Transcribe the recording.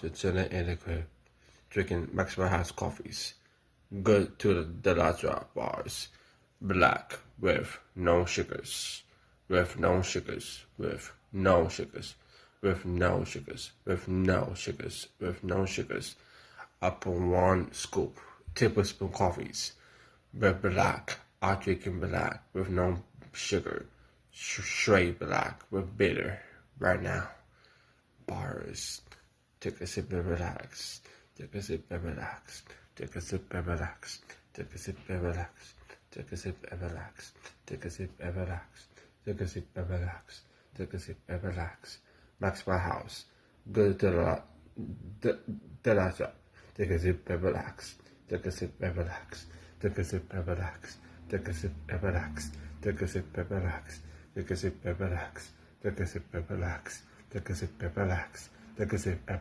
Just chilling in the crib, drinking Maxwell House coffees. Good to the Deladra bars. Black with no sugars. With no sugars. With no sugars. With no sugars. With no sugars. With no sugars. Up on 1 scoop. Tablespoon coffees. With black. I drinking black with no sugar. Straight black with bitter. Right now. Bars. Take a sip and relax. Take a sip and relax. Take a sip and relax. Take a sip and relax. Take a sip and relax. Take a sip and relax. Take a sip and relax. Take a sip and relax. Maxwell House. Good to the last job. Take a sip and relax. Take a sip and relax. Take a sip and relax. Take a sip and relax. Take a sip and relax. Take a sip and relax. Take a sip and relax. Take a sip and relax. Take a sip and